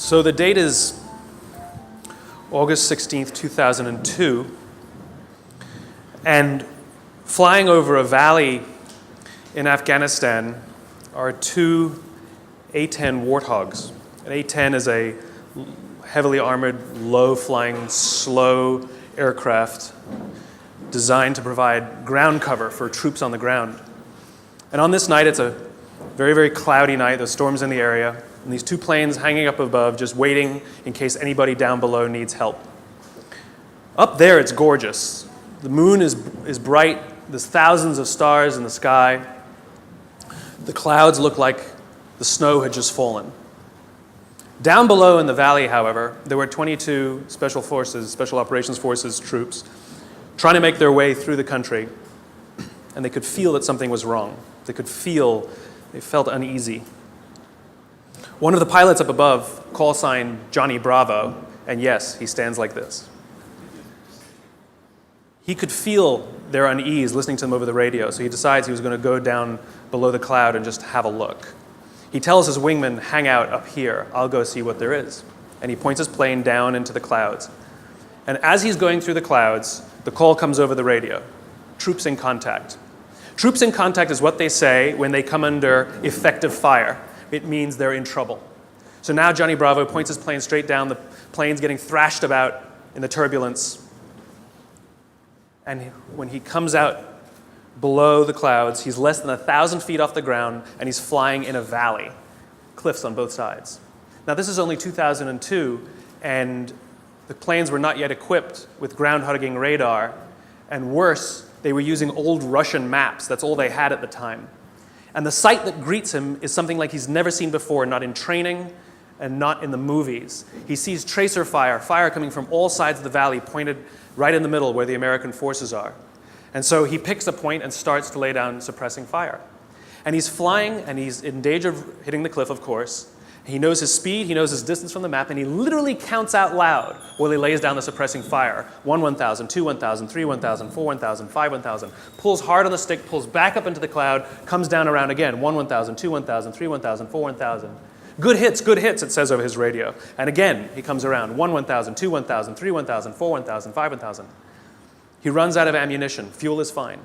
So the date is August 16th, 2002, and flying over a valley in Afghanistan are two A-10 Warthogs. An A-10 is a heavily armored, low-flying, slow aircraft designed to provide ground cover for troops on the ground. And on this night, it's a very, very cloudy night. There's storms in the area, and these two planes hanging up above, just waiting in case anybody down below needs help. Up there, it's gorgeous. The moon is bright. There's thousands of stars in the sky. The clouds look like the snow had just fallen. Down below in the valley, however, there were 22 Special Operations Forces troops trying to make their way through the country, and they could feel that something was wrong. They felt uneasy. One of the pilots up above call signed Johnny Bravo, and yes, he stands like this. He could feel their unease listening to them over the radio, so he decides he was going to go down below the cloud and just have a look. He tells his wingman, hang out up here, I'll go see what there is. And he points his plane down into the clouds. And as he's going through the clouds, the call comes over the radio. Troops in contact. Troops in contact is what they say when they come under effective fire. It means they're in trouble. So now Johnny Bravo points his plane straight down. The plane's getting thrashed about in the turbulence. And when he comes out below the clouds, he's less than 1,000 feet off the ground, and he's flying in a valley, cliffs on both sides. Now, this is only 2002, and the planes were not yet equipped with ground-hugging radar, and worse, they were using old Russian maps. That's all they had at the time. And the sight that greets him is something like he's never seen before, not in training and not in the movies. He sees tracer fire coming from all sides of the valley, pointed right in the middle where the American forces are. And so he picks a point and starts to lay down suppressing fire. And he's flying, and he's in danger of hitting the cliff, of course. He knows his speed, he knows his distance from the map, and he literally counts out loud while he lays down the suppressing fire. 1, 1,000, 2, 1,000, 3, 1,000, 4, 1,000, 5, 1,000. Pulls hard on the stick, pulls back up into the cloud, comes down around again. 1, 1,000, 2, 1,000, 3, 1,000, 4, 1,000. Good hits, it says over his radio. And again, he comes around. 1, 1,000, 2, 1,000, 3, 1,000, 4, 1,000, 5, 1,000. He runs out of ammunition. Fuel is fine.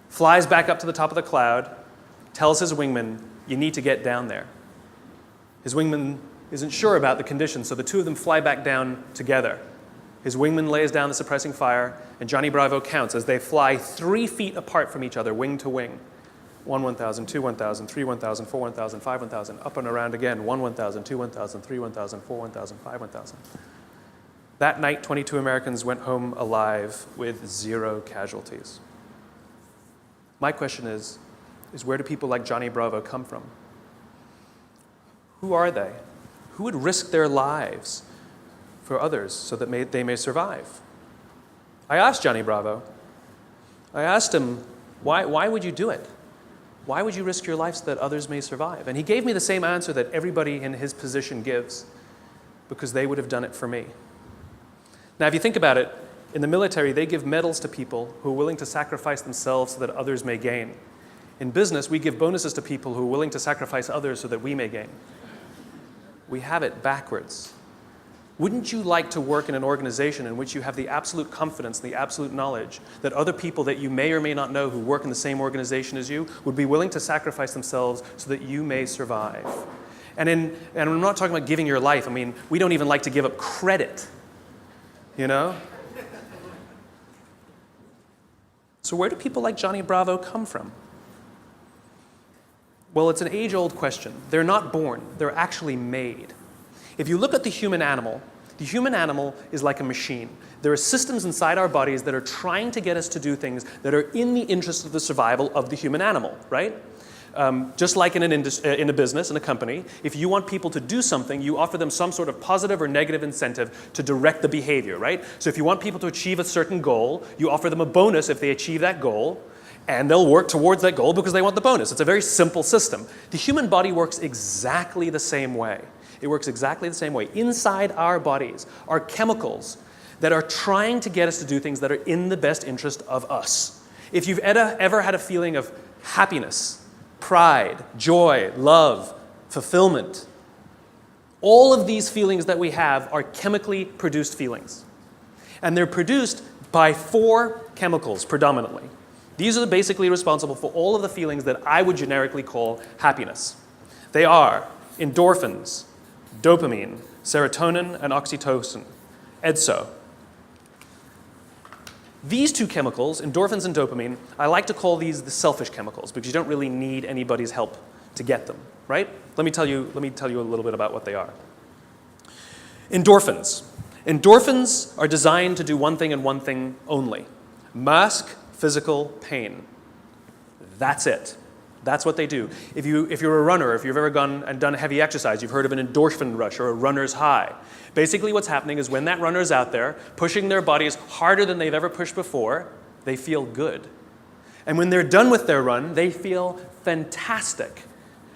Flies back up to the top of the cloud, tells his wingman, you need to get down there. His wingman isn't sure about the conditions, so the two of them fly back down together. His wingman lays down the suppressing fire, and Johnny Bravo counts as they fly 3 feet apart from each other, wing to wing. 1, 1,000, 2, 1,000, 3, 1,000, 4, 1,000, 5, 1,000, up and around again. 1, 1,000, 2, 1,000, 3, 1,000, 4, 1,000, 5, 1,000. That night, 22 Americans went home alive with 0 casualties. My question is where do people like Johnny Bravo come from? Who are they? Who would risk their lives for others so that they may survive? I asked Johnny Bravo. I asked him, why would you do it? Why would you risk your life so that others may survive? And he gave me the same answer that everybody in his position gives, because they would have done it for me. Now, if you think about it, in the military, they give medals to people who are willing to sacrifice themselves so that others may gain. In business, we give bonuses to people who are willing to sacrifice others so that we may gain. We have it backwards. Wouldn't you like to work in an organization in which you have the absolute confidence, the absolute knowledge that other people that you may or may not know who work in the same organization as you would be willing to sacrifice themselves so that you may survive? And I'm not talking about giving your life. I mean, we don't even like to give up credit. You know? So where do people like Johnny Bravo come from? Well, it's an age-old question. They're not born. They're actually made. If you look at the human animal is like a machine. There are systems inside our bodies that are trying to get us to do things that are in the interest of the survival of the human animal, right? Just like in a business, in a company, if you want people to do something, you offer them some sort of positive or negative incentive to direct the behavior, right? So if you want people to achieve a certain goal, you offer them a bonus if they achieve that goal, and they'll work towards that goal because they want the bonus. It's a very simple system. The human body works exactly the same way. It works exactly the same way. Inside our bodies are chemicals that are trying to get us to do things that are in the best interest of us. If you've ever had a feeling of happiness, pride, joy, love, fulfillment, All of these feelings that we have are chemically produced feelings. And they're produced by 4 chemicals predominantly. These are basically responsible for all of the feelings that I would generically call happiness. They are endorphins, dopamine, serotonin, and oxytocin, EDSO. These 2 chemicals, endorphins and dopamine, I like to call these the selfish chemicals because you don't really need anybody's help to get them, right? Let me tell you a little bit about what they are. Endorphins. Endorphins are designed to do one thing and one thing only: mask physical pain. That's it. That's what they do. If you're a runner, if you've ever gone and done heavy exercise, you've heard of an endorphin rush or a runner's high. Basically what's happening is when that runner's out there pushing their bodies harder than they've ever pushed before, they feel good. And when they're done with their run, they feel fantastic.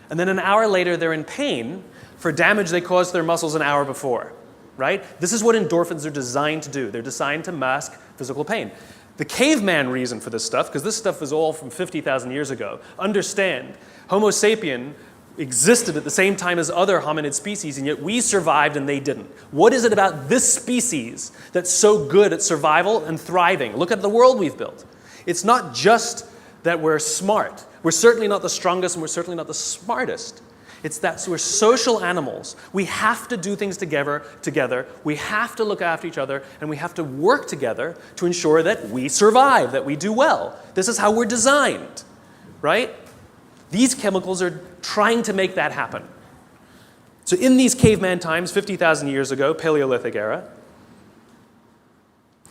And then an hour later, they're in pain for damage they caused their muscles an hour before, right? This is what endorphins are designed to do. They're designed to mask physical pain. The caveman reason for this stuff, because this stuff is all from 50,000 years ago, understand, Homo sapien existed at the same time as other hominid species, and yet we survived and they didn't. What is it about this species that's so good at survival and thriving? Look at the world we've built. It's not just that we're smart. We're certainly not the strongest and we're certainly not the smartest. It's that we're social animals. We have to do things together. We have to look after each other, and we have to work together to ensure that we survive, that we do well. This is how we're designed, right? These chemicals are trying to make that happen. So in these caveman times, 50,000 years ago, Paleolithic era,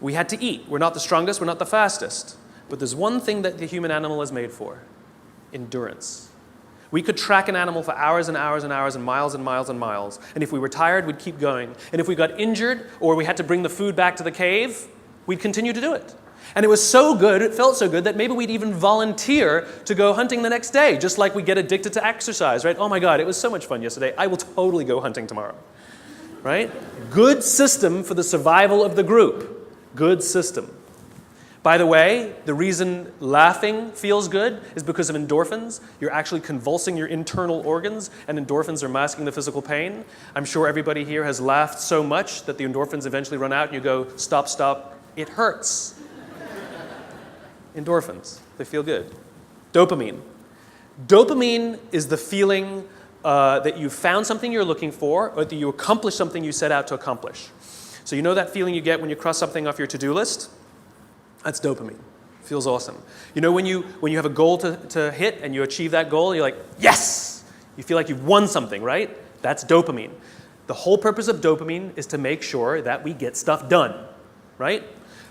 we had to eat. We're not the strongest, we're not the fastest. But there's one thing that the human animal is made for: endurance. We could track an animal for hours and hours and hours and miles and miles and miles. And if we were tired, we'd keep going. And if we got injured or we had to bring the food back to the cave, we'd continue to do it. And it was so good, it felt so good, that maybe we'd even volunteer to go hunting the next day, just like we get addicted to exercise, right? Oh my God, it was so much fun yesterday. I will totally go hunting tomorrow, right? Good system for the survival of the group. Good system. By the way, the reason laughing feels good is because of endorphins. You're actually convulsing your internal organs, and endorphins are masking the physical pain. I'm sure everybody here has laughed so much that the endorphins eventually run out and you go, stop, stop, it hurts. Endorphins, they feel good. Dopamine. Dopamine is the feeling that you found something you're looking for, or that you accomplished something you set out to accomplish. So you know that feeling you get when you cross something off your to-do list? That's dopamine. Feels awesome. You know when you have a goal to hit and you achieve that goal, you're like, yes! You feel like you've won something, right? That's dopamine. The whole purpose of dopamine is to make sure that we get stuff done, right?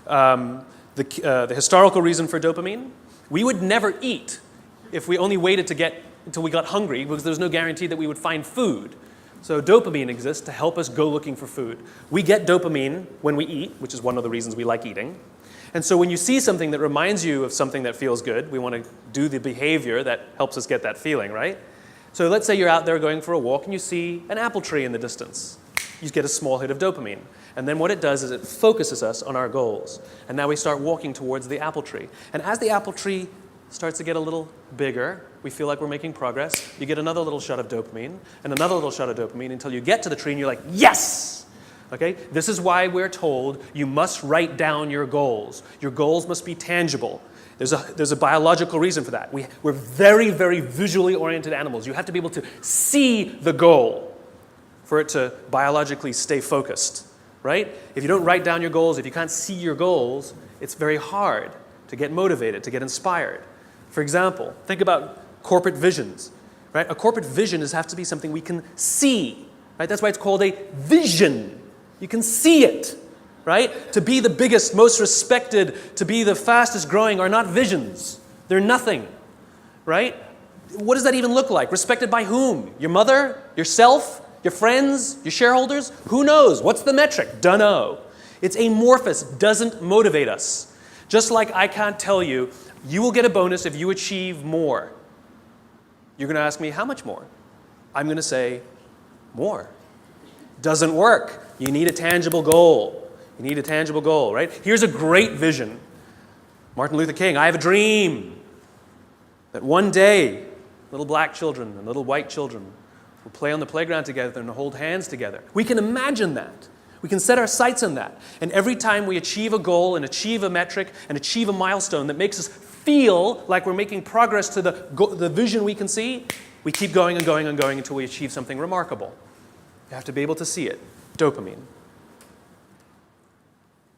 The historical reason for dopamine, we would never eat if we only waited until we got hungry, because there's no guarantee that we would find food. So dopamine exists to help us go looking for food. We get dopamine when we eat, which is one of the reasons we like eating. And so when you see something that reminds you of something that feels good, we want to do the behavior that helps us get that feeling, right? So let's say you're out there going for a walk and you see an apple tree in the distance. You get a small hit of dopamine. And then what it does is it focuses us on our goals. And now we start walking towards the apple tree. And as the apple tree starts to get a little bigger, we feel like we're making progress. You get another little shot of dopamine and another little shot of dopamine until you get to the tree and you're like, yes! Okay? This is why we're told you must write down your goals. Your goals must be tangible. There's a biological reason for that. We're very, very visually oriented animals. You have to be able to see the goal for it to biologically stay focused, right? If you don't write down your goals, if you can't see your goals, it's very hard to get motivated, to get inspired. For example, think about corporate visions, right? A corporate vision has to be something we can see, right? That's why it's called a vision. You can see it, right? To be the biggest, most respected, to be the fastest growing are not visions. They're nothing, right? What does that even look like? Respected by whom? Your mother? Yourself? Your friends? Your shareholders? Who knows? What's the metric? Dunno. It's amorphous, doesn't motivate us. Just like I can't tell you, you will get a bonus if you achieve more. You're going to ask me, how much more? I'm going to say, more. Doesn't work. You need a tangible goal. You need a tangible goal, right? Here's a great vision. Martin Luther King, I have a dream that one day little black children and little white children We'll play on the playground together and hold hands together. We can imagine that. We can set our sights on that. And every time we achieve a goal and achieve a metric and achieve a milestone that makes us feel like we're making progress to the vision we can see, we keep going and going and going until we achieve something remarkable. You have to be able to see it. Dopamine.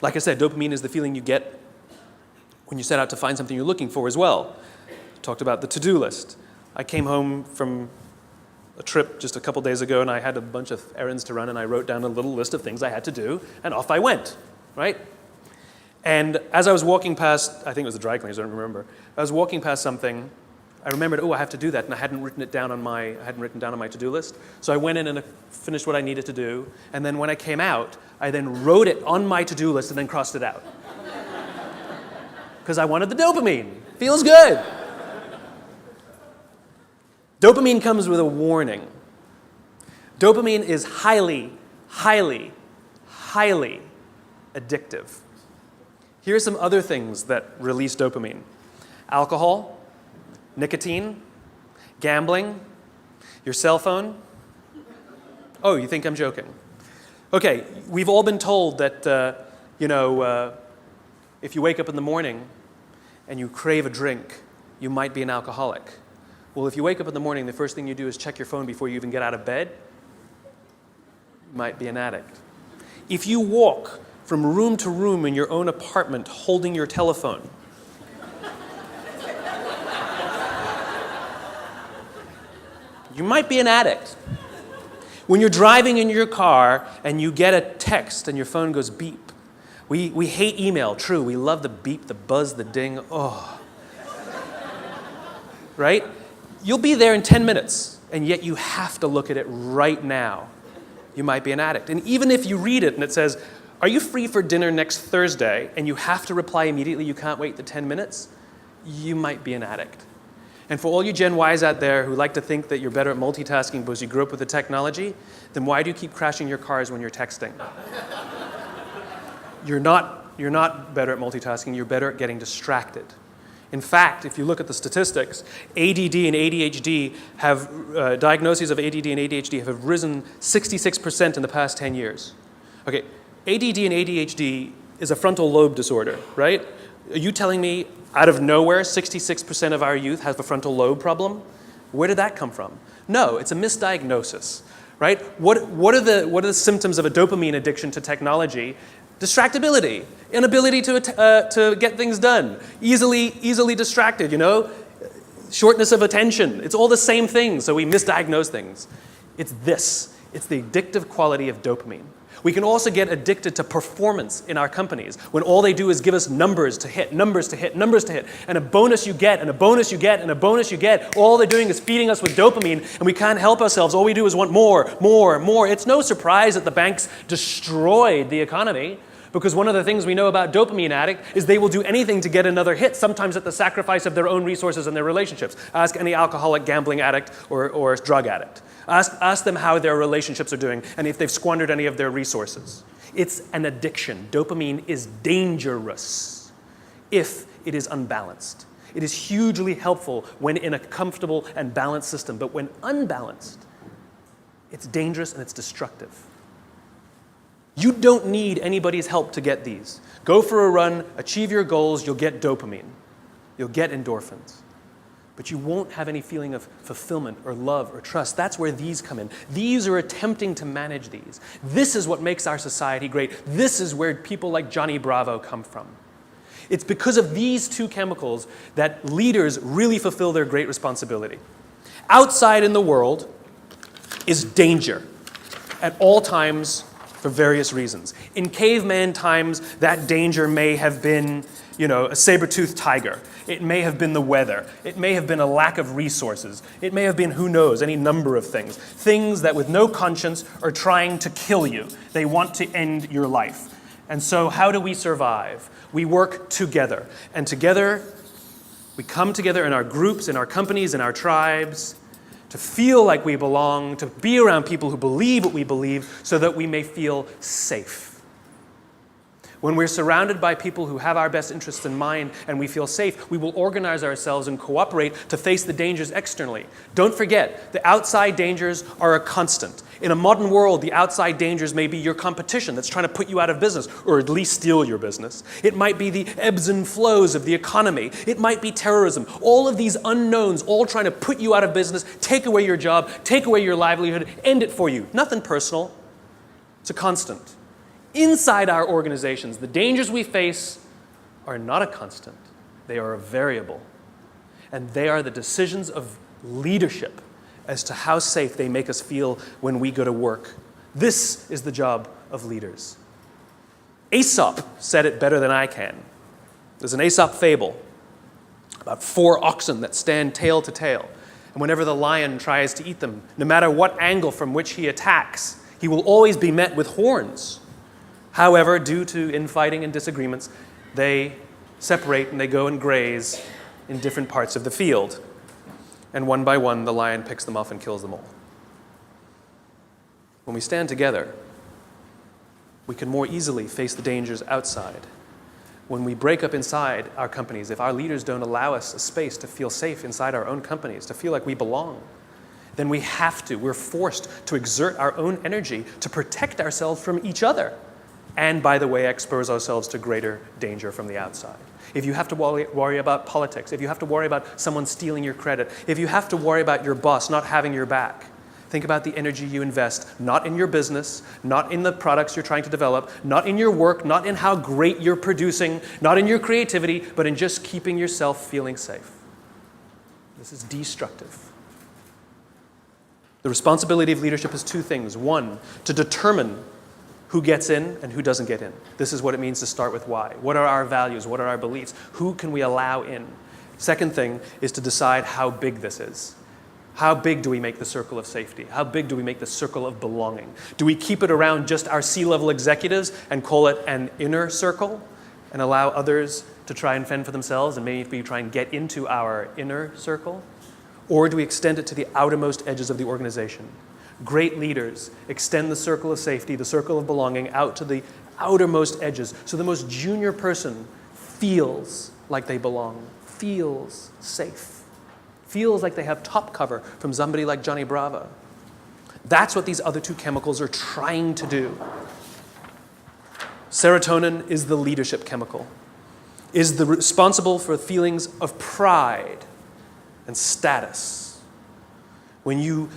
Like I said, dopamine is the feeling you get when you set out to find something you're looking for as well. Talked about the to-do list. I came home from a trip just a couple days ago, and I had a bunch of errands to run, and I wrote down a little list of things I had to do, and off I went, right? And as I was walking past, I think it was the dry cleaners, I don't remember. I was walking past something, I remembered, I have to do that, and I hadn't written down on my to-do list. So I went in and finished what I needed to do, and then when I came out, I then wrote it on my to-do list and then crossed it out. Because I wanted the dopamine. Feels good. Dopamine comes with a warning. Dopamine is highly, highly, highly addictive. Here are some other things that release dopamine. Alcohol, nicotine, gambling, your cell phone. Oh, you think I'm joking? Okay, we've all been told that, if you wake up in the morning and you crave a drink, you might be an alcoholic. Well, if you wake up in the morning, the first thing you do is check your phone before you even get out of bed, you might be an addict. If you walk from room to room in your own apartment holding your telephone, you might be an addict. When you're driving in your car and you get a text and your phone goes beep. We hate email, true. We love the beep, the buzz, the ding. Oh. Right? You'll be there in 10 minutes, and yet you have to look at it right now. You might be an addict. And even if you read it and it says, are you free for dinner next Thursday? And you have to reply immediately, you can't wait the 10 minutes, you might be an addict. And for all you Gen Ys out there who like to think that you're better at multitasking because you grew up with the technology, then why do you keep crashing your cars when you're texting? You're not better at multitasking, you're better at getting distracted. In fact, if you look at the statistics, ADD and ADHD have, diagnoses of ADD and ADHD have risen 66% in the past 10 years. Okay, ADD and ADHD is a frontal lobe disorder, right? Are you telling me out of nowhere 66% of our youth have a frontal lobe problem? Where did that come from? No, it's a misdiagnosis, right? What are the symptoms of a dopamine addiction to technology? Distractibility, inability to get things done, easily distracted, shortness of attention. It's all the same thing, so we misdiagnose things. It's the addictive quality of dopamine. We can also get addicted to performance in our companies when all they do is give us numbers to hit, numbers to hit, numbers to hit, and a bonus you get, and a bonus you get, and a bonus you get. All they're doing is feeding us with dopamine, and we can't help ourselves. All we do is want more, more, more. It's no surprise that the banks destroyed the economy, because one of the things we know about dopamine addict is they will do anything to get another hit, sometimes at the sacrifice of their own resources and their relationships. Ask any alcoholic, gambling addict, or drug addict. Ask them how their relationships are doing and if they've squandered any of their resources. It's an addiction. Dopamine is dangerous if it is unbalanced. It is hugely helpful when in a comfortable and balanced system, but when unbalanced, it's dangerous and it's destructive. You don't need anybody's help to get these. Go for a run, achieve your goals, you'll get dopamine. You'll get endorphins. But you won't have any feeling of fulfillment or love or trust. That's where these come in. These are attempting to manage these. This is what makes our society great. This is where people like Johnny Bravo come from. It's because of these two chemicals that leaders really fulfill their great responsibility. Outside in the world is danger at all times for various reasons. In caveman times, that danger may have been, a saber-toothed tiger. It may have been the weather. It may have been a lack of resources. It may have been, who knows, any number of things. Things that with no conscience are trying to kill you. They want to end your life. And so how do we survive? We work together. And together, we come together in our groups, in our companies, in our tribes, to feel like we belong, to be around people who believe what we believe, so that we may feel safe. When we're surrounded by people who have our best interests in mind and we feel safe, we will organize ourselves and cooperate to face the dangers externally. Don't forget, the outside dangers are a constant. In a modern world, the outside dangers may be your competition that's trying to put you out of business, or at least steal your business. It might be the ebbs and flows of the economy. It might be terrorism. All of these unknowns, all trying to put you out of business, take away your job, take away your livelihood, end it for you. Nothing personal. It's a constant. Inside our organizations, the dangers we face are not a constant. They are a variable. And they are the decisions of leadership as to how safe they make us feel when we go to work. This is the job of leaders. Aesop said it better than I can. There's an Aesop fable about 4 oxen that stand tail to tail. And whenever the lion tries to eat them, no matter what angle from which he attacks, he will always be met with horns. However, due to infighting and disagreements, they separate and they go and graze in different parts of the field. And one by one, the lion picks them off and kills them all. When we stand together, we can more easily face the dangers outside. When we break up inside our companies, if our leaders don't allow us a space to feel safe inside our own companies, to feel like we belong, then we're forced to exert our own energy to protect ourselves from each other. And, by the way, expose ourselves to greater danger from the outside. If you have to worry about politics, if you have to worry about someone stealing your credit, if you have to worry about your boss not having your back, think about the energy you invest, not in your business, not in the products you're trying to develop, not in your work, not in how great you're producing, not in your creativity, but in just keeping yourself feeling safe. This is destructive. The responsibility of leadership is 2 things. 1, to determine who gets in and who doesn't get in. This is what it means to start with why. What are our values? What are our beliefs? Who can we allow in? Second thing is to decide how big this is. How big do we make the circle of safety? How big do we make the circle of belonging? Do we keep it around just our C-level executives and call it an inner circle and allow others to try and fend for themselves and maybe try and get into our inner circle? Or do we extend it to the outermost edges of the organization? Great leaders extend the circle of safety, the circle of belonging, out to the outermost edges. So the most junior person feels like they belong, feels safe, feels like they have top cover from somebody like Johnny Bravo. That's what these other 2 chemicals are trying to do. Serotonin is the leadership chemical, is responsible for feelings of pride and status.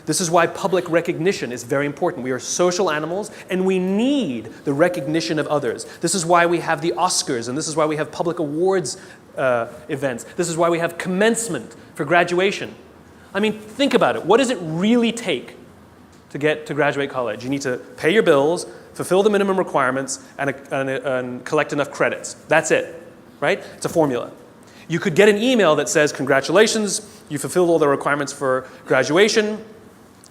This is why public recognition is very important. We are social animals, and we need the recognition of others. This is why we have the Oscars, and this is why we have public awards events. This is why we have commencement for graduation. I mean, think about it. What does it really take to get to graduate college? You need to pay your bills, fulfill the minimum requirements, and collect enough credits. That's it, right? It's a formula. You could get an email that says, congratulations, you fulfilled all the requirements for graduation.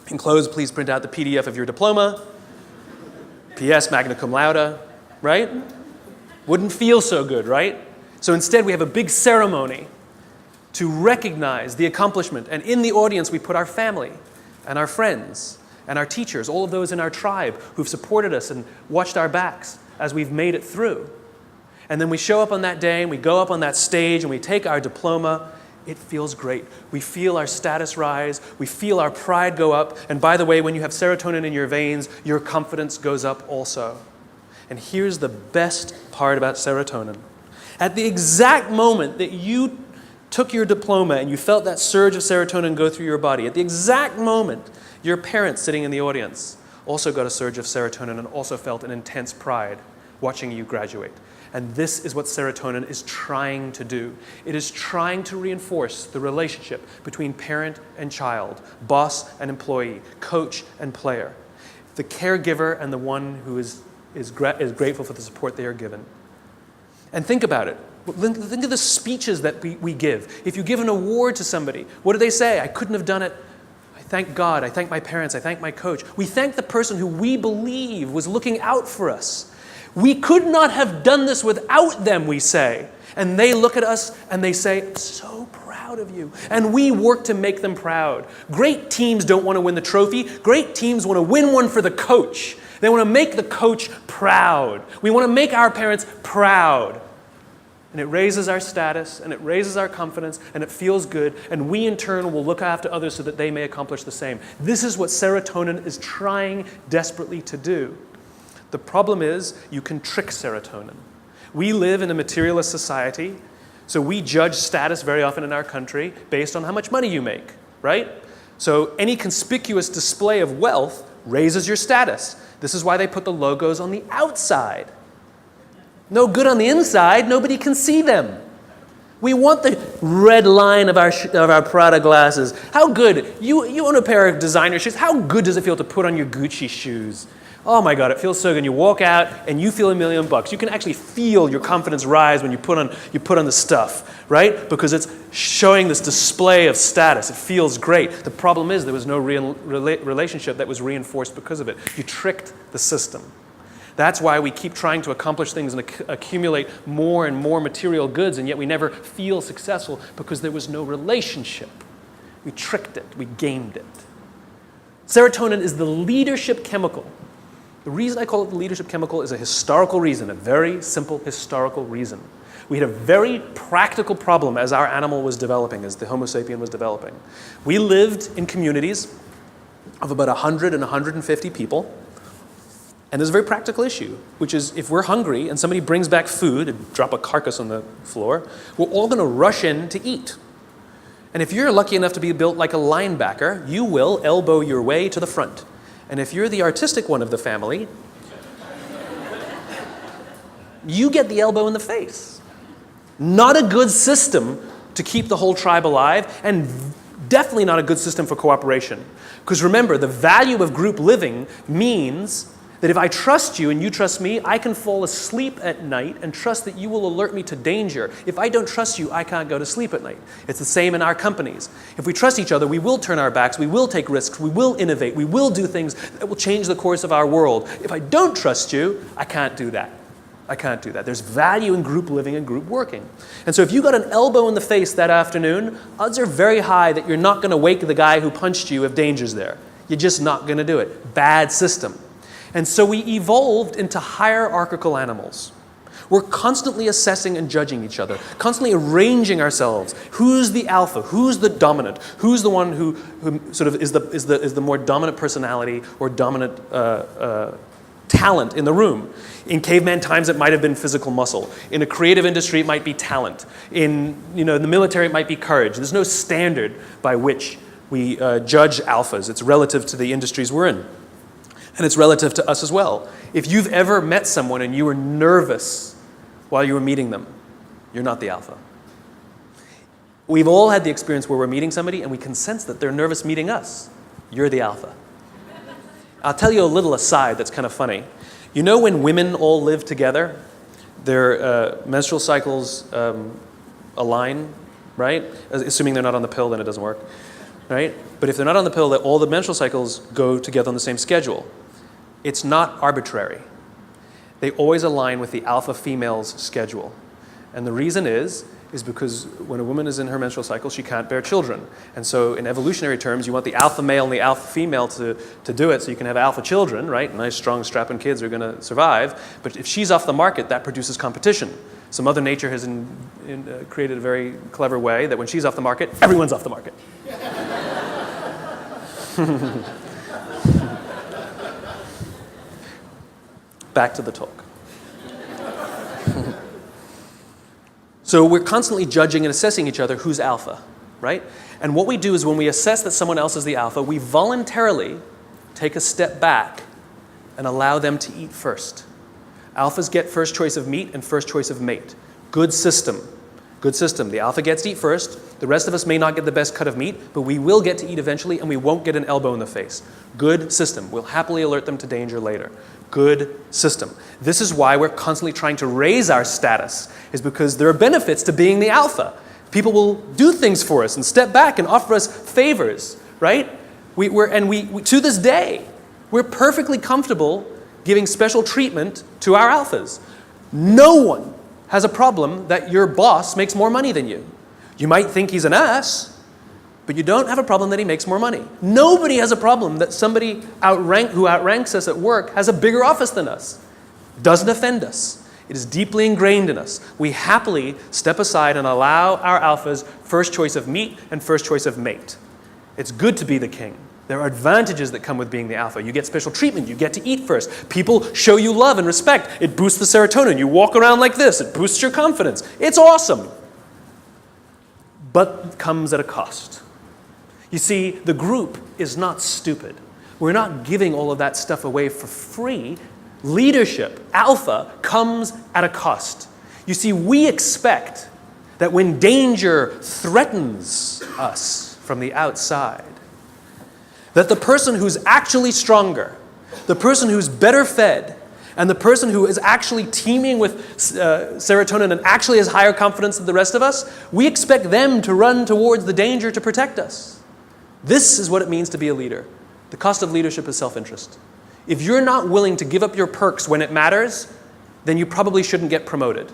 Enclosed, please print out the PDF of your diploma. P.S. magna cum laude, right? Wouldn't feel so good, right? So instead, we have a big ceremony to recognize the accomplishment. And in the audience, we put our family and our friends and our teachers, all of those in our tribe who've supported us and watched our backs as we've made it through. And then we show up on that day, and we go up on that stage, and we take our diploma. It feels great. We feel our status rise. We feel our pride go up. And by the way, when you have serotonin in your veins, your confidence goes up also. And here's the best part about serotonin. At the exact moment that you took your diploma and you felt that surge of serotonin go through your body, at the exact moment, your parents sitting in the audience also got a surge of serotonin and also felt an intense pride watching you graduate. And this is what serotonin is trying to do. It is trying to reinforce the relationship between parent and child, boss and employee, coach and player, the caregiver and the one who is grateful for the support they are given. And think about it. Think of the speeches that we give. If you give an award to somebody, what do they say? I couldn't have done it. I thank God. I thank my parents. I thank my coach. We thank the person who we believe was looking out for us. We could not have done this without them, we say. And they look at us and they say, "I'm so proud of you." And we work to make them proud. Great teams don't want to win the trophy. Great teams want to win one for the coach. They want to make the coach proud. We want to make our parents proud. And it raises our status, and it raises our confidence, and it feels good, and we in turn will look after others so that they may accomplish the same. This is what serotonin is trying desperately to do. The problem is you can trick serotonin. We live in a materialist society, so we judge status very often in our country based on how much money you make, right? So any conspicuous display of wealth raises your status. This is why they put the logos on the outside. No good on the inside, nobody can see them. We want the red line of our Prada glasses. How good, you own a pair of designer shoes, how good does it feel to put on your Gucci shoes? Oh my God, it feels so good. You walk out and you feel $1 million. You can actually feel your confidence rise when you put on the stuff, right? Because it's showing this display of status. It feels great. The problem is there was no real relationship that was reinforced because of it. You tricked the system. That's why we keep trying to accomplish things and accumulate more and more material goods, and yet we never feel successful because there was no relationship. We tricked it. We gamed it. Serotonin is the leadership chemical. The reason I call it the leadership chemical is a historical reason, a very simple historical reason. We had a very practical problem as our animal was developing, as the Homo sapien was developing. We lived in communities of about 100 and 150 people. And there's a very practical issue, which is if we're hungry and somebody brings back food and drop a carcass on the floor, we're all going to rush in to eat. And if you're lucky enough to be built like a linebacker, you will elbow your way to the front. And if you're the artistic one of the family, you get the elbow in the face. Not a good system to keep the whole tribe alive, and definitely not a good system for cooperation. Because remember, the value of group living means that if I trust you and you trust me, I can fall asleep at night and trust that you will alert me to danger. If I don't trust you, I can't go to sleep at night. It's the same in our companies. If we trust each other, we will turn our backs, we will take risks, we will innovate, we will do things that will change the course of our world. If I don't trust you, I can't do that. I can't do that. There's value in group living and group working. And so if you got an elbow in the face that afternoon, odds are very high that you're not going to wake the guy who punched you if danger's there. You're just not going to do it. Bad system. And so we evolved into hierarchical animals. We're constantly assessing and judging each other, constantly arranging ourselves. Who's the alpha? Who's the dominant? Who's the one who sort of is the more dominant personality or dominant talent in the room? In caveman times, it might have been physical muscle. In a creative industry, it might be talent. In the military, it might be courage. There's no standard by which we judge alphas. It's relative to the industries we're in. And it's relative to us as well. If you've ever met someone and you were nervous while you were meeting them, you're not the alpha. We've all had the experience where we're meeting somebody and we can sense that they're nervous meeting us. You're the alpha. I'll tell you a little aside that's kind of funny. You know when women all live together, their menstrual cycles align, right? Assuming they're not on the pill, then it doesn't work, right? But if they're not on the pill, all the menstrual cycles go together on the same schedule. It's not arbitrary. They always align with the alpha female's schedule. And the reason is because when a woman is in her menstrual cycle, she can't bear children. And so in evolutionary terms, you want the alpha male and the alpha female to do it so you can have alpha children, right? Nice, strong, strapping kids are going to survive. But if she's off the market, that produces competition. So Mother Nature has created a very clever way that when she's off the market, everyone's off the market. Back to the talk. So we're constantly judging and assessing each other who's alpha, right? And what we do is when we assess that someone else is the alpha, we voluntarily take a step back and allow them to eat first. Alphas get first choice of meat and first choice of mate. Good system. Good system. The alpha gets to eat first. The rest of us may not get the best cut of meat, but we will get to eat eventually, and we won't get an elbow in the face. Good system. We'll happily alert them to danger later. Good system. This is why we're constantly trying to raise our status, is because there are benefits to being the alpha. People will do things for us and step back and offer us favors, right? We to this day, we're perfectly comfortable giving special treatment to our alphas. No one has a problem that your boss makes more money than you. You might think he's an ass, but you don't have a problem that he makes more money. Nobody has a problem that somebody who outranks us at work has a bigger office than us. Doesn't offend us. It is deeply ingrained in us. We happily step aside and allow our alphas first choice of meat and first choice of mate. It's good to be the king. There are advantages that come with being the alpha. You get special treatment. You get to eat first. People show you love and respect. It boosts the serotonin. You walk around like this. It boosts your confidence. It's awesome. But it comes at a cost. You see, the group is not stupid. We're not giving all of that stuff away for free. Leadership, alpha, comes at a cost. You see, we expect that when danger threatens us from the outside, that the person who's actually stronger, the person who's better fed, and the person who is actually teeming with serotonin and actually has higher confidence than the rest of us, we expect them to run towards the danger to protect us. This is what it means to be a leader. The cost of leadership is self-interest. If you're not willing to give up your perks when it matters, then you probably shouldn't get promoted.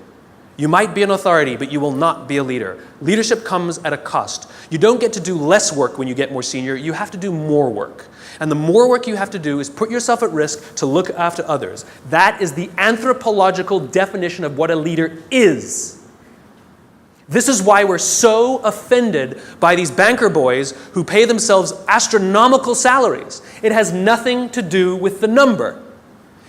You might be an authority, but you will not be a leader. Leadership comes at a cost. You don't get to do less work when you get more senior. You have to do more work. And the more work you have to do is put yourself at risk to look after others. That is the anthropological definition of what a leader is. This is why we're so offended by these banker boys who pay themselves astronomical salaries. It has nothing to do with the number.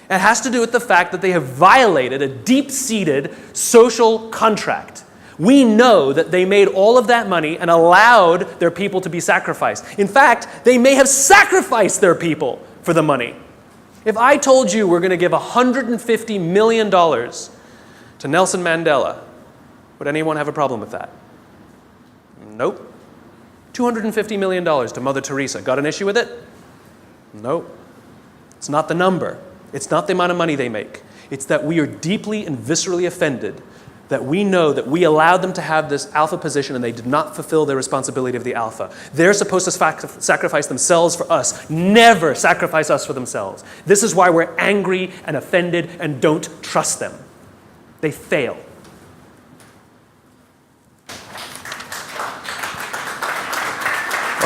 It has to do with the fact that they have violated a deep-seated social contract. We know that they made all of that money and allowed their people to be sacrificed. In fact, they may have sacrificed their people for the money. If I told you we're going to give $150 million to Nelson Mandela, would anyone have a problem with that? Nope. $250 million to Mother Teresa. Got an issue with it? Nope. It's not the number. It's not the amount of money they make. It's that we are deeply and viscerally offended that we know that we allowed them to have this alpha position and they did not fulfill their responsibility of the alpha. They're supposed to sacrifice themselves for us. Never sacrifice us for themselves. This is why we're angry and offended and don't trust them. They fail.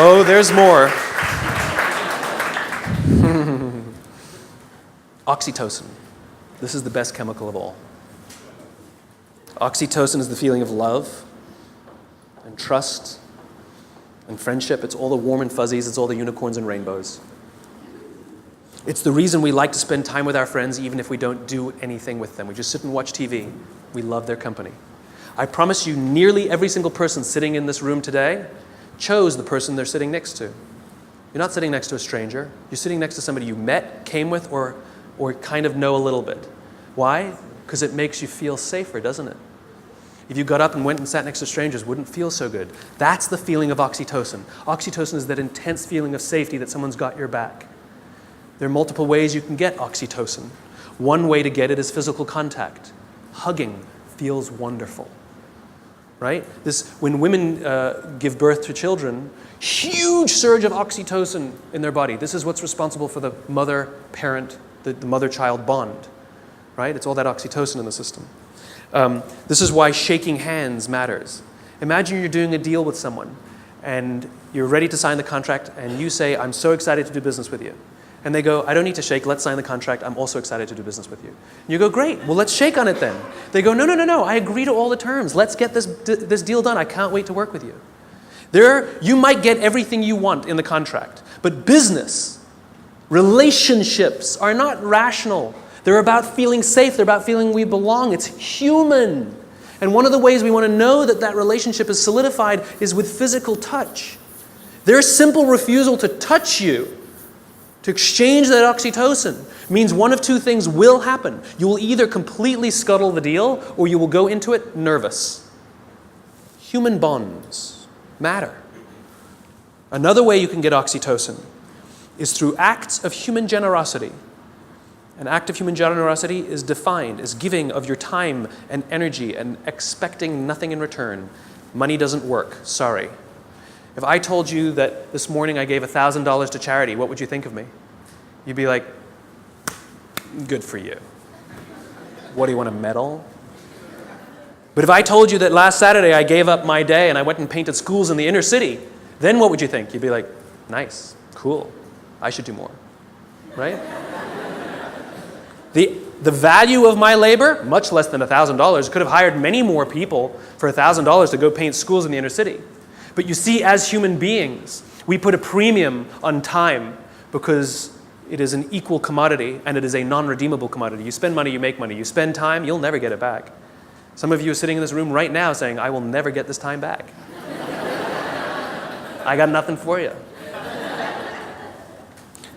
Oh, there's more. Oxytocin. This is the best chemical of all. Oxytocin is the feeling of love and trust and friendship. It's all the warm and fuzzies. It's all the unicorns and rainbows. It's the reason we like to spend time with our friends even if we don't do anything with them. We just sit and watch TV. We love their company. I promise you, nearly every single person sitting in this room today chose the person they're sitting next to. You're not sitting next to a stranger. You're sitting next to somebody you met, came with, or kind of know a little bit. Why? Because it makes you feel safer, doesn't it? If you got up and went and sat next to strangers, wouldn't feel so good. That's the feeling of oxytocin. Oxytocin is that intense feeling of safety that someone's got your back. There are multiple ways you can get oxytocin. One way to get it is physical contact. Hugging feels wonderful. Right? When women give birth to children, huge surge of oxytocin in their body. This is what's responsible for the mother-parent, the mother-child bond. Right? It's all that oxytocin in the system. This is why shaking hands matters. Imagine you're doing a deal with someone and you're ready to sign the contract and you say, I'm so excited to do business with you. And they go, I don't need to shake, let's sign the contract, I'm also excited to do business with you. And you go, great, well let's shake on it then. They go, no, I agree to all the terms, let's get this deal done, I can't wait to work with you. You might get everything you want in the contract, but business, relationships are not rational. They're about feeling safe, they're about feeling we belong, it's human. And one of the ways we want to know that that relationship is solidified is with physical touch. Their simple refusal to touch you, to exchange that oxytocin, means one of two things will happen. You will either completely scuttle the deal or you will go into it nervous. Human bonds matter. Another way you can get oxytocin is through acts of human generosity. An act of human generosity is defined as giving of your time and energy and expecting nothing in return. Money doesn't work, sorry. If I told you that this morning I gave $1,000 to charity, what would you think of me? You'd be like, good for you. What, do you want a medal? But if I told you that last Saturday I gave up my day and I went and painted schools in the inner city, then what would you think? You'd be like, nice, cool, I should do more, right? The value of my labor, much less than $1,000, could have hired many more people for $1,000 to go paint schools in the inner city. But you see, as human beings, we put a premium on time because it is an equal commodity and it is a non-redeemable commodity. You spend money, you make money. You spend time, you'll never get it back. Some of you are sitting in this room right now saying, I will never get this time back. I got nothing for you.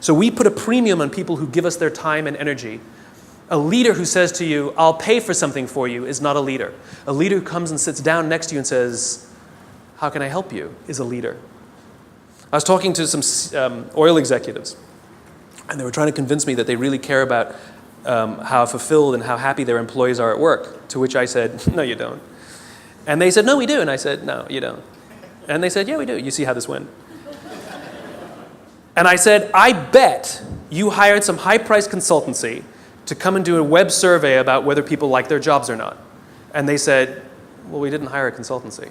So we put a premium on people who give us their time and energy. A leader who says to you, I'll pay for something for you, is not a leader. A leader who comes and sits down next to you and says, how can I help you, is a leader. I was talking to some oil executives, and they were trying to convince me that they really care about how fulfilled and how happy their employees are at work, to which I said, no, you don't. And they said, no, we do. And I said, no, you don't. And they said, yeah, we do. You see how this went. And I said, I bet you hired some high-priced consultancy to come and do a web survey about whether people like their jobs or not. And they said, well, we didn't hire a consultancy.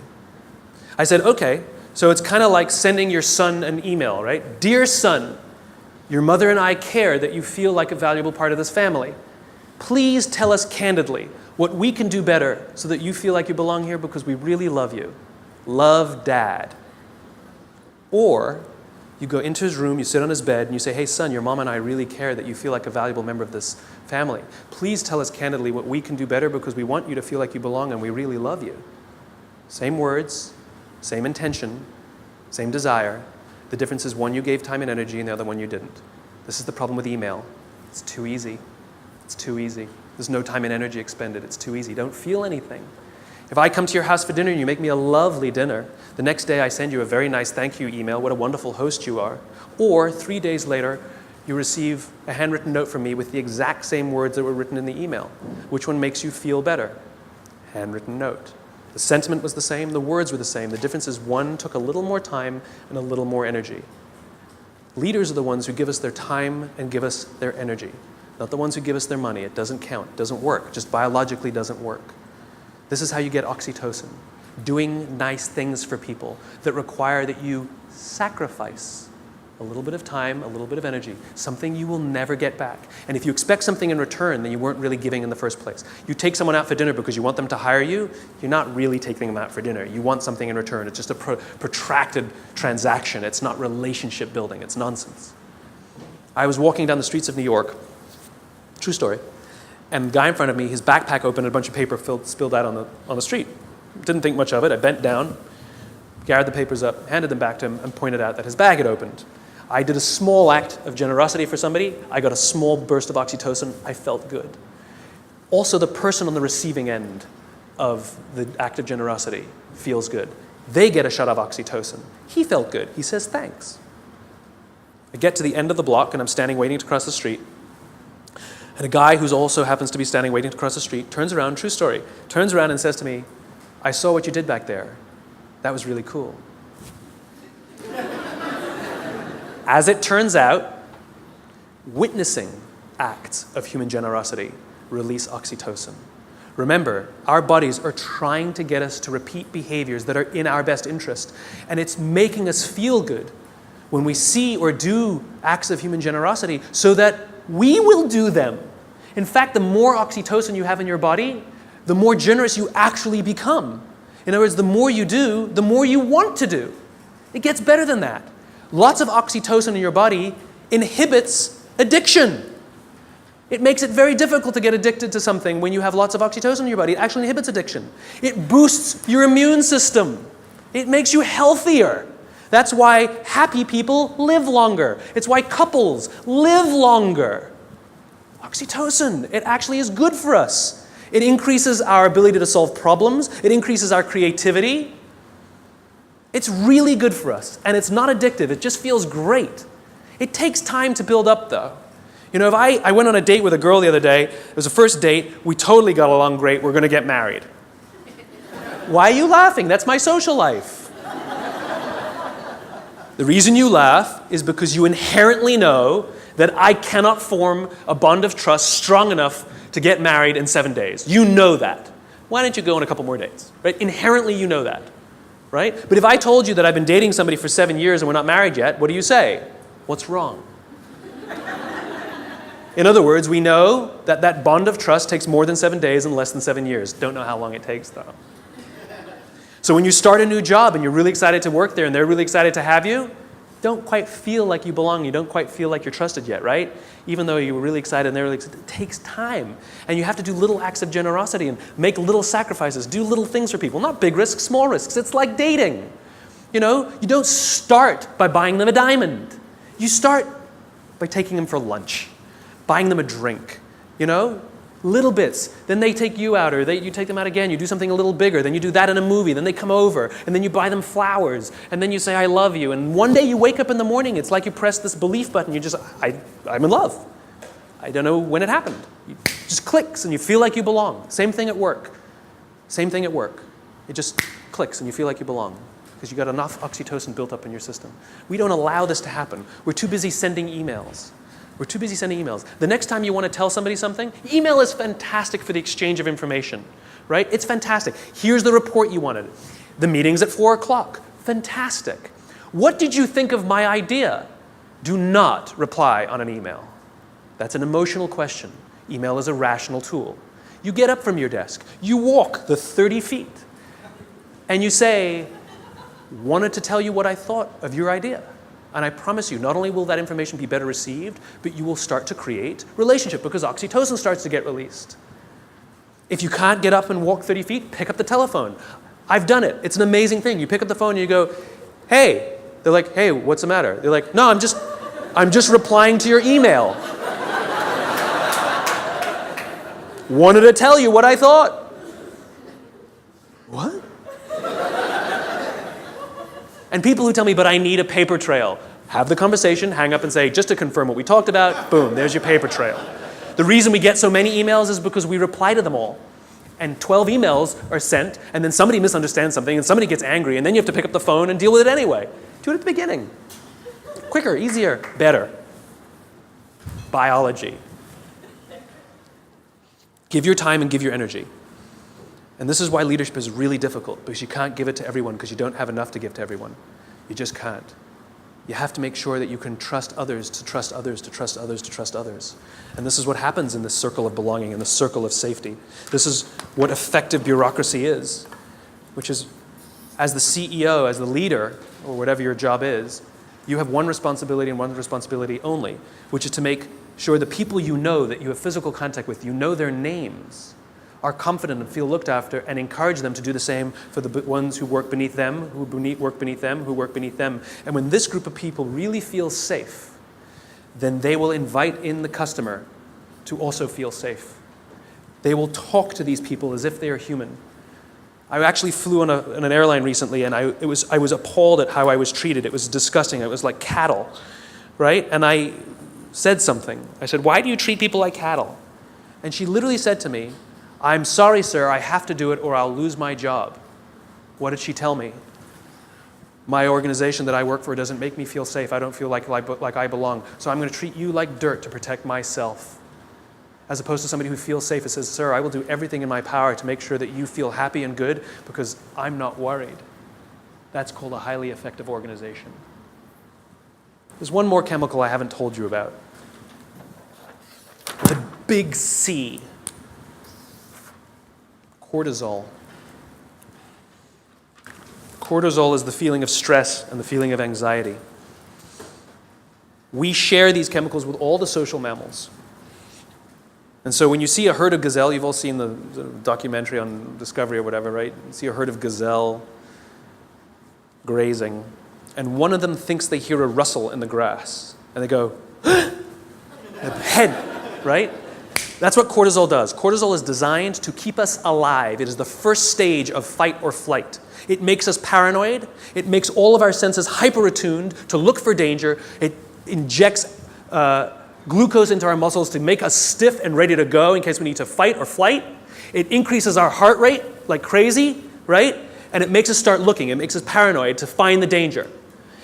I said, okay, so it's kind of like sending your son an email, right? Dear son, your mother and I care that you feel like a valuable part of this family. Please tell us candidly what we can do better so that you feel like you belong here because we really love you. Love, Dad. Or you go into his room, you sit on his bed, and you say, hey, son, your mom and I really care that you feel like a valuable member of this family. Please tell us candidly what we can do better because we want you to feel like you belong and we really love you. Same words, same intention, same desire. The difference is one you gave time and energy and the other one you didn't. This is the problem with email. It's too easy. It's too easy. There's no time and energy expended. It's too easy. Don't feel anything. If I come to your house for dinner and you make me a lovely dinner, the next day I send you a very nice thank you email, what a wonderful host you are. Or 3 days later, you receive a handwritten note from me with the exact same words that were written in the email. Which one makes you feel better? Handwritten note. The sentiment was the same, the words were the same. The difference is one took a little more time and a little more energy. Leaders are the ones who give us their time and give us their energy, not the ones who give us their money. It doesn't count, it doesn't work, just biologically doesn't work. This is how you get oxytocin, doing nice things for people that require that you sacrifice a little bit of time, a little bit of energy, something you will never get back. And if you expect something in return, then you weren't really giving in the first place. You take someone out for dinner because you want them to hire you, you're not really taking them out for dinner. You want something in return. It's just a protracted transaction. It's not relationship building. It's nonsense. I was walking down the streets of New York, true story, and the guy in front of me, his backpack opened and a bunch of paper spilled out on the street. Didn't think much of it. I bent down, gathered the papers up, handed them back to him, and pointed out that his bag had opened. I did a small act of generosity for somebody. I got a small burst of oxytocin. I felt good. Also, the person on the receiving end of the act of generosity feels good. They get a shot of oxytocin. He felt good. He says thanks. I get to the end of the block, and I'm standing waiting to cross the street. And a guy who also happens to be standing waiting to cross the street turns around, true story, turns around and says to me, I saw what you did back there. That was really cool. As it turns out, witnessing acts of human generosity release oxytocin. Remember, our bodies are trying to get us to repeat behaviors that are in our best interest, and it's making us feel good when we see or do acts of human generosity so that we will do them. In fact, the more oxytocin you have in your body, the more generous you actually become. In other words, the more you do, the more you want to do. It gets better than that. Lots of oxytocin in your body inhibits addiction. It makes it very difficult to get addicted to something when you have lots of oxytocin in your body. It actually inhibits addiction. It boosts your immune system. It makes you healthier. That's why happy people live longer. It's why couples live longer. Oxytocin, it actually is good for us. It increases our ability to solve problems. It increases our creativity. It's really good for us, and it's not addictive. It just feels great. It takes time to build up, though. You know, if I went on a date with a girl the other day, it was a first date, we totally got along great, we're going to get married. Why are you laughing? That's my social life. The reason you laugh is because you inherently know that I cannot form a bond of trust strong enough to get married in 7 days. You know that. Why don't you go on a couple more dates? Right? Inherently, you know that. Right? But if I told you that I've been dating somebody for 7 years and we're not married yet, what do you say? What's wrong? In other words, we know that that bond of trust takes more than 7 days and less than 7 years. Don't know how long it takes, though. So when you start a new job and you're really excited to work there and they're really excited to have you, don't quite feel like you belong. You don't quite feel like you're trusted yet, right? Even though you were really excited and they're really excited, it takes time. And you have to do little acts of generosity and make little sacrifices, do little things for people. Not big risks, small risks. It's like dating. You know, you don't start by buying them a diamond. You start by taking them for lunch, buying them a drink, you know? Little bits. Then they take you out, or you take them out again. You do something a little bigger. Then you do that in a movie. Then they come over, and then you buy them flowers, and then you say, I love you. And one day you wake up in the morning, it's like you press this belief button. You just, I'm in love. I don't know when it happened. It just clicks, and you feel like you belong. Same thing at work. Same thing at work. It just clicks, and you feel like you belong because you got enough oxytocin built up in your system. We don't allow this to happen. We're too busy sending emails. We're too busy sending emails. The next time you want to tell somebody something, email is fantastic for the exchange of information, right? It's fantastic. Here's the report you wanted. The meeting's at 4 o'clock. Fantastic. What did you think of my idea? Do not reply on an email. That's an emotional question. Email is a rational tool. You get up from your desk. You walk the 30 feet. And you say, wanted to tell you what I thought of your idea. And I promise you, not only will that information be better received, but you will start to create relationship because oxytocin starts to get released. If you can't get up and walk 30 feet, pick up the telephone. I've done it. It's an amazing thing. You pick up the phone and you go, hey. They're like, hey, what's the matter? They're like, no, I'm just replying to your email. Wanted to tell you what I thought. What? And people who tell me, but I need a paper trail, have the conversation, hang up and say, just to confirm what we talked about, boom, there's your paper trail. The reason we get so many emails is because we reply to them all. And 12 emails are sent, and then somebody misunderstands something, and somebody gets angry, and then you have to pick up the phone and deal with it anyway. Do it at the beginning. Quicker, easier, better. Biology. Give your time and give your energy. And this is why leadership is really difficult, because you can't give it to everyone because you don't have enough to give to everyone. You just can't. You have to make sure that you can trust others, to trust others, to trust others, to trust others. And this is what happens in this circle of belonging, in the circle of safety. This is what effective bureaucracy is, which is, as the CEO, as the leader, or whatever your job is, you have one responsibility and one responsibility only, which is to make sure the people you know that you have physical contact with, you know their names, are confident and feel looked after, and encourage them to do the same for the ones who work beneath them, who work beneath them, who work beneath them. And when this group of people really feel safe, then they will invite in the customer to also feel safe. They will talk to these people as if they are human. I actually flew on an airline recently, and I was appalled at how I was treated. It was disgusting. It was like cattle, right? And I said something. I said, why do you treat people like cattle? And she literally said to me, I'm sorry, sir, I have to do it or I'll lose my job. What did she tell me? My organization that I work for doesn't make me feel safe. I don't feel like I belong. So I'm going to treat you like dirt to protect myself. As opposed to somebody who feels safe and says, sir, I will do everything in my power to make sure that you feel happy and good because I'm not worried. That's called a highly effective organization. There's one more chemical I haven't told you about. The big C. Cortisol. Cortisol is the feeling of stress and the feeling of anxiety. We share these chemicals with all the social mammals. And so when you see a herd of gazelle, you've all seen the documentary on Discovery or whatever, right? You see a herd of gazelle grazing, and one of them thinks they hear a rustle in the grass, and they go, head, right? That's what cortisol does. Cortisol is designed to keep us alive. It is the first stage of fight or flight. It makes us paranoid. It makes all of our senses hyper-attuned to look for danger. It injects glucose into our muscles to make us stiff and ready to go in case we need to fight or flight. It increases our heart rate like crazy, right? And it makes us start looking. It makes us paranoid to find the danger.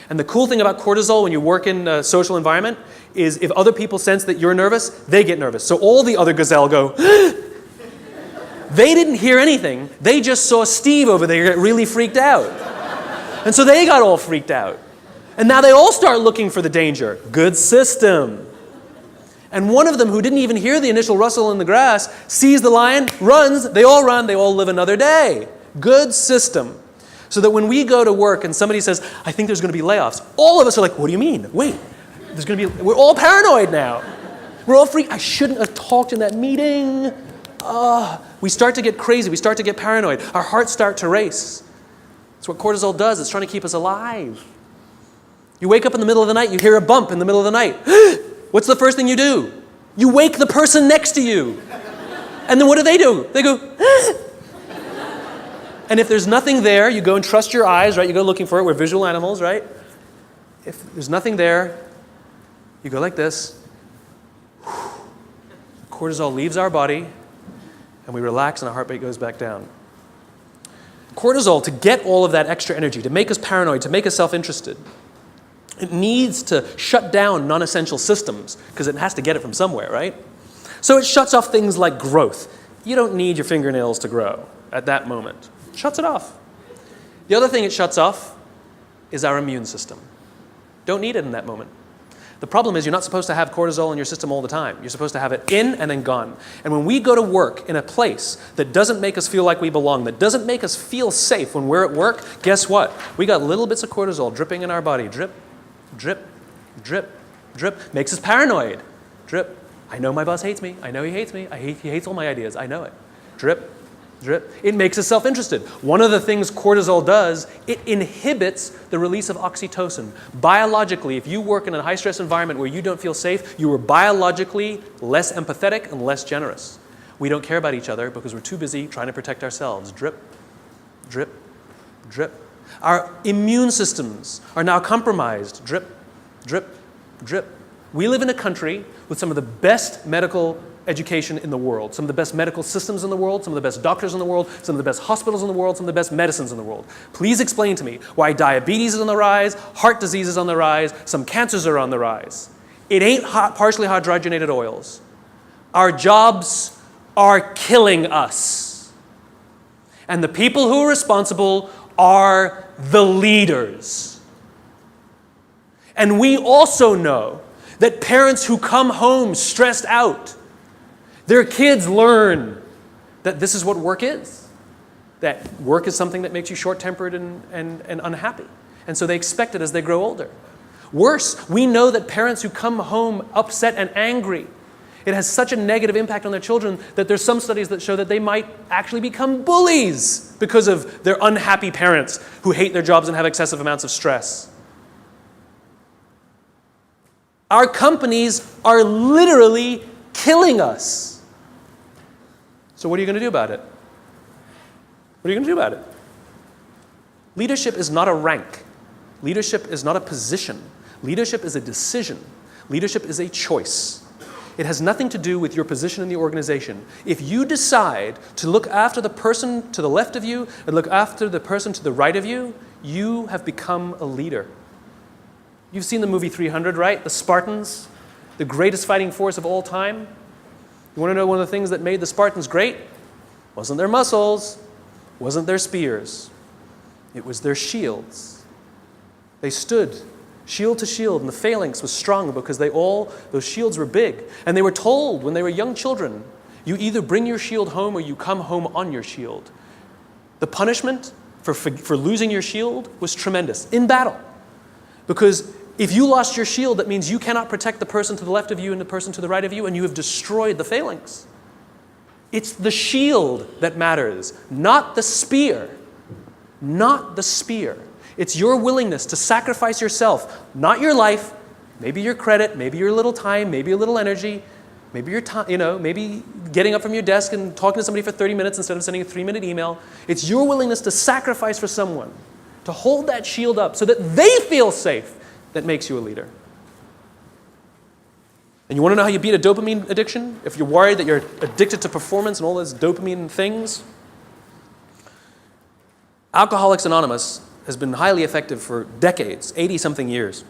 And the cool thing about cortisol when you work in a social environment is if other people sense that you're nervous, they get nervous. So all the other gazelle go, They didn't hear anything. They just saw Steve over there get really freaked out. And so they got all freaked out. And now they all start looking for the danger. Good system. And one of them, who didn't even hear the initial rustle in the grass, sees the lion, runs, they all live another day. Good system. So that when we go to work and somebody says, I think there's going to be layoffs, all of us are like, what do you mean? Wait, we're all paranoid now. We're all freaked. I shouldn't have talked in that meeting. We start to get crazy. We start to get paranoid. Our hearts start to race. That's what cortisol does. It's trying to keep us alive. You wake up in the middle of the night, you hear a bump in the middle of the night. What's the first thing you do? You wake the person next to you. And then what do? They go, And if there's nothing there, you go and trust your eyes, right? You go looking for it. We're visual animals, right? If there's nothing there, you go like this. Cortisol leaves our body, and we relax, and our heart rate goes back down. Cortisol, to get all of that extra energy, to make us paranoid, to make us self-interested, it needs to shut down non-essential systems because it has to get it from somewhere, right? So it shuts off things like growth. You don't need your fingernails to grow at that moment. It shuts it off. The other thing it shuts off is our immune system. Don't need it in that moment. The problem is you're not supposed to have cortisol in your system all the time. You're supposed to have it in and then gone. And when we go to work in a place that doesn't make us feel like we belong, that doesn't make us feel safe when we're at work, guess what? We got little bits of cortisol dripping in our body. Drip, drip, drip, drip. Makes us paranoid. Drip. I know my boss hates me. I know he hates me. He hates all my ideas. I know it. Drip, drip. It makes us self-interested. One of the things cortisol does, it inhibits the release of oxytocin. Biologically, if you work in a high-stress environment where you don't feel safe, you are biologically less empathetic and less generous. We don't care about each other because we're too busy trying to protect ourselves. Drip, drip, drip. Our immune systems are now compromised. Drip, drip, drip. We live in a country with some of the best medical education in the world, some of the best medical systems in the world, some of the best doctors in the world, some of the best hospitals in the world, some of the best medicines in the world. Please explain to me why diabetes is on the rise, heart disease is on the rise, some cancers are on the rise. It ain't partially hydrogenated oils. Our jobs are killing us. And the people who are responsible are the leaders. And we also know that parents who come home stressed out, their kids learn that this is what work is. That work is something that makes you short-tempered and unhappy. And so they expect it as they grow older. Worse, we know that parents who come home upset and angry, it has such a negative impact on their children that there's some studies that show that they might actually become bullies because of their unhappy parents who hate their jobs and have excessive amounts of stress. Our companies are literally killing us. So what are you going to do about it? What are you going to do about it? Leadership is not a rank. Leadership is not a position. Leadership is a decision. Leadership is a choice. It has nothing to do with your position in the organization. If you decide to look after the person to the left of you and look after the person to the right of you, you have become a leader. You've seen the movie 300, right? The Spartans, the greatest fighting force of all time. You want to know one of the things that made the Spartans great? Wasn't their muscles, wasn't their spears. It was their shields. They stood shield to shield, and the phalanx was strong because those shields were big. And they were told when they were young children, you either bring your shield home or you come home on your shield. The punishment for losing your shield was tremendous in battle. Because if you lost your shield, that means you cannot protect the person to the left of you and the person to the right of you, and you have destroyed the phalanx. It's the shield that matters, not the spear. Not the spear. It's your willingness to sacrifice yourself, not your life, maybe your credit, maybe your little time, maybe a little energy, maybe your time, maybe getting up from your desk and talking to somebody for 30 minutes instead of sending a 3-minute email. It's your willingness to sacrifice for someone, to hold that shield up so that they feel safe, that makes you a leader. And you want to know how you beat a dopamine addiction? If you're worried that you're addicted to performance and all those dopamine things, Alcoholics Anonymous has been highly effective for decades, 80-something years.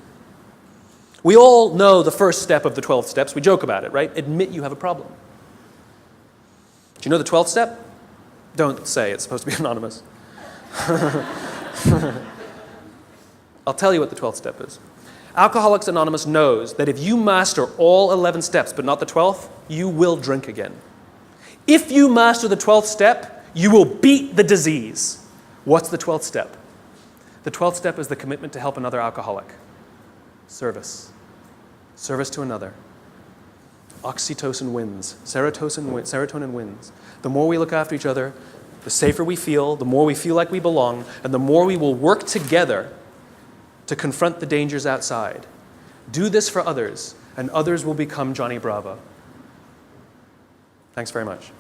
We all know the first step of the 12 steps. We joke about it, right? Admit you have a problem. Do you know the 12th step? Don't say, it's supposed to be anonymous. I'll tell you what the 12th step is. Alcoholics Anonymous knows that if you master all 11 steps, but not the 12th, you will drink again. If you master the 12th step, you will beat the disease. What's the 12th step? The 12th step is the commitment to help another alcoholic. Service. Service to another. Oxytocin wins. Serotonin wins. The more we look after each other, the safer we feel, the more we feel like we belong, and the more we will work together to confront the dangers outside. Do this for others, and others will become Johnny Bravo. Thanks very much.